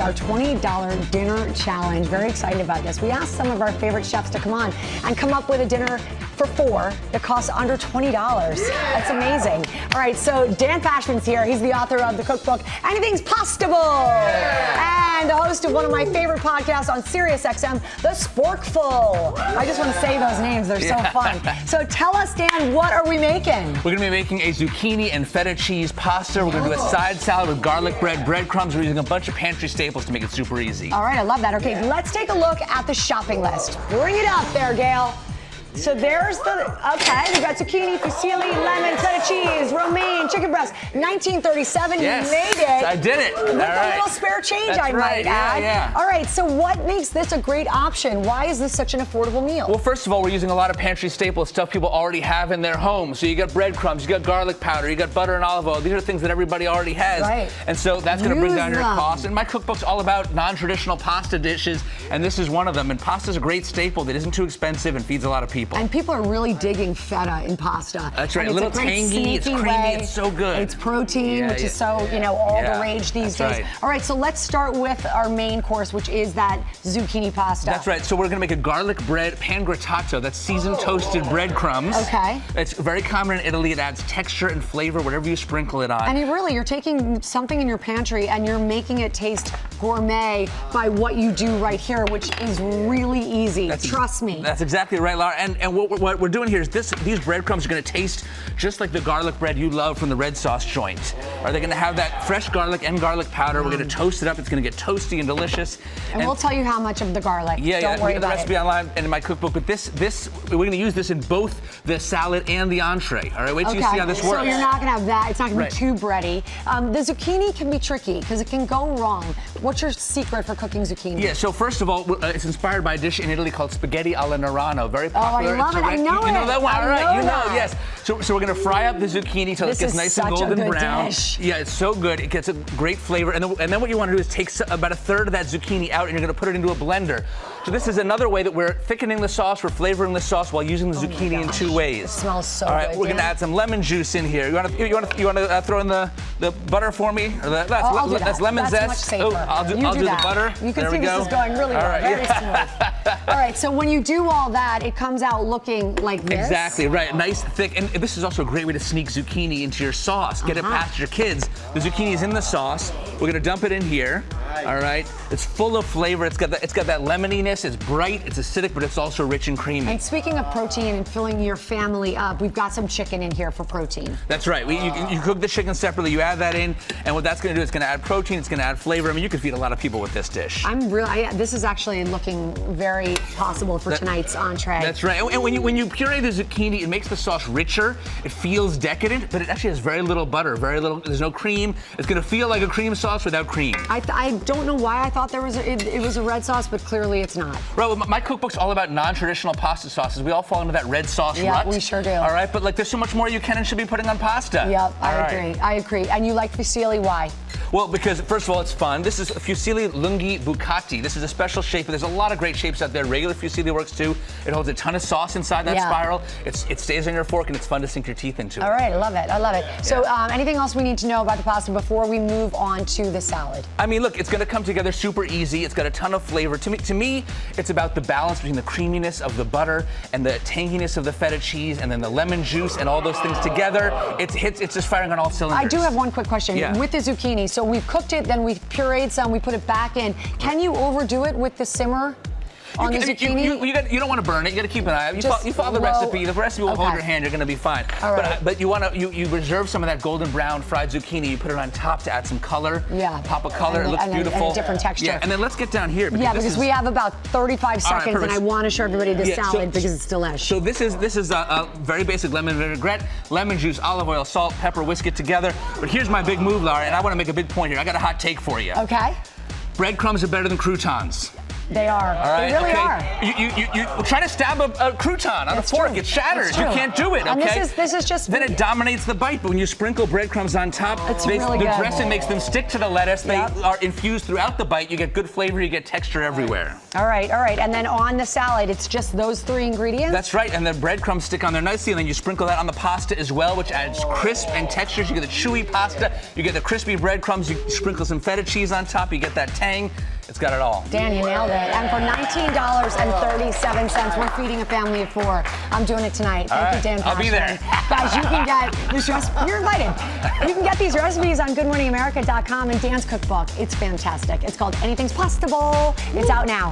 our $20 dinner challenge. Very excited about this. We asked some of our favorite chefs to come on and come up with a dinner for 4 that costs under $20. That's amazing. All right, so Dan Pashman's here. He's the author of the cookbook, Anything's Pastable, and the host of one of my favorite podcasts on SiriusXM, the Sporkful. I just want to say those names. They're so fun. So tell us, Dan, what are we making? We're going to be making a zucchini and feta cheese pasta. We're going to do a side salad with garlic bread, breadcrumbs. We're using a bunch of pantry staples to make it super easy. All right, I love that. Okay, let's take a look at the shopping list. Bring it up there, Gail. So there's okay, we got zucchini, fusilli, lemon, feta cheese, romaine, chicken breast. 1937, yes, you made it. I did it. With a little spare change, That's I might add. Yeah. All right, so what makes this a great option? Why is this such an affordable meal? Well, first of all, we're using a lot of pantry staples, stuff people already have in their home. So you got breadcrumbs, you got garlic powder, you got butter and olive oil. These are things that everybody already has. Right. And so that's going to bring down your cost. And my cookbook's all about non-traditional pasta dishes, and this is one of them. And pasta's a great staple that isn't too expensive and feeds a lot of people. And people are really digging feta in pasta. That's right. And a little tangy, it's creamy, it's so good. It's protein, which is so, all the rage these days. Right. All right, so let's start with our main course, which is that zucchini pasta. That's right. So we're going to make a garlic bread pan grattato. That's seasoned toasted breadcrumbs. Okay. It's very common in Italy. It adds texture and flavor, whatever you sprinkle it on. And you're taking something in your pantry and you're making it taste gourmet by what you do right here, which is really easy. Trust me. That's exactly right, Laura. And what we're doing here is these breadcrumbs are going to taste just like the garlic bread you love from the red sauce joint. Are they going to have that fresh garlic and garlic powder? We're going to toast it up. It's going to get toasty and delicious. And we'll tell you how much of the garlic. Don't worry we got the recipe online and in my cookbook. But this we're going to use this in both the salad and the entree. All right, wait till you see how this works. So you're not going to have that. It's not going to be too bready. The zucchini can be tricky because it can go wrong. What's your secret for cooking zucchini? Yeah, so first of all, it's inspired by a dish in Italy called spaghetti alla Nerano. Very popular. Oh, I love it. I know You know that one? All right, you know, yes. So we're going to fry up the zucchini till it gets nice and golden brown. Dish. Yeah, it's so good. It gets a great flavor. And then what you want to do is take about a third of that zucchini out and you're going to put it into a blender. So this is another way that we're thickening the sauce, we're flavoring the sauce while using the zucchini in 2 ways. It smells so good. All right, we're going to add some lemon juice in here. You want to throw in the butter for me? Or that's lemon zest. Much safer. Oh, I'll do the butter. You can there see we this go. is going really well. Right, Very smooth. All right, so when you do all that, it comes out looking like this. Exactly, right. Nice, thick. And this is also a great way to sneak zucchini into your sauce. Get it past your kids. The zucchini is in the sauce. We're going to dump it in here. All right. It's full of flavor. It's got that lemoniness. It's bright. It's acidic, but it's also rich and creamy. And speaking of protein and filling your family up, we've got some chicken in here for protein. That's right. You cook the chicken separately. You add that in, and what that's going to do is going to add protein. It's going to add flavor. I mean, you could feed a lot of people with this dish. This is actually looking very possible for tonight's entree. That's right. And when you puree the zucchini, it makes the sauce richer. It feels decadent, but it actually has very little butter, very little. There's no cream. It's going to feel like a cream sauce without cream. I don't know why I thought it was a red sauce, but clearly it's not. Right. Well, my cookbook's all about non-traditional pasta sauces. We all fall into that red sauce rut. Yeah, we sure do. All right, but there's so much more you can and should be putting on pasta. Yep, I agree. And you like fusilli? Why? Well, because first of all, it's fun. This is fusilli lunghi bucati. This is a special shape, but there's a lot of great shapes out there. Regular fusilli works too. It holds a ton of sauce inside that spiral. It stays on your fork, and it's fun to sink your teeth into. All right, I love it. So anything else we need to know about the pasta before we move on to the salad? I mean, look, it's going to come together super easy. It's got a ton of flavor. To me, it's about the balance between the creaminess of the butter and the tanginess of the feta cheese, and then the lemon juice and all those things together. It's just firing on all cylinders. I do have one quick question. Yeah. With the zucchini, so we've cooked it, then we've pureed some, we put it back in. Can you overdo it with the simmer? On the zucchini? You don't want to burn it. You got to keep an eye out. You follow the recipe. The recipe will hold your hand. You're going to be fine. All right. But you reserve some of that golden brown fried zucchini. You put it on top to add some color. Yeah. Pop of color. It looks beautiful. And a different texture. Yeah. And then let's get down here. Because we have about 35 seconds, and I want to show everybody the salad because it's delicious. So this is a very basic lemon vinaigrette, lemon juice, olive oil, salt, pepper, whisk it together. But here's my big move, Laura, and I want to make a big point here. I got a hot take for you. Okay. Breadcrumbs are better than croutons. They are. All right, They really are. You try to stab a crouton on a fork, it shatters. You can't do it, okay? And this is just... Then it dominates the bite, but when you sprinkle breadcrumbs on top, really the good. dressing makes them stick to the lettuce. They are infused throughout the bite. You get good flavor, you get texture everywhere. All right. And then on the salad, it's just those 3 ingredients? That's right, and the breadcrumbs stick on there nicely, and then you sprinkle that on the pasta as well, which adds crisp and textures. You get the chewy pasta, you get the crispy breadcrumbs, you sprinkle some feta cheese on top, you get that tang. It's got it all. Dan, you nailed it. And for $19.37, we're feeding a family of 4. I'm doing it tonight. Thank you, Dan Pashman. I'll be there. Guys, you can get this recipe. You're invited. You can get these recipes on GoodMorningAmerica.com and Dan's cookbook. It's fantastic. It's called Anything's Pastable. It's out now.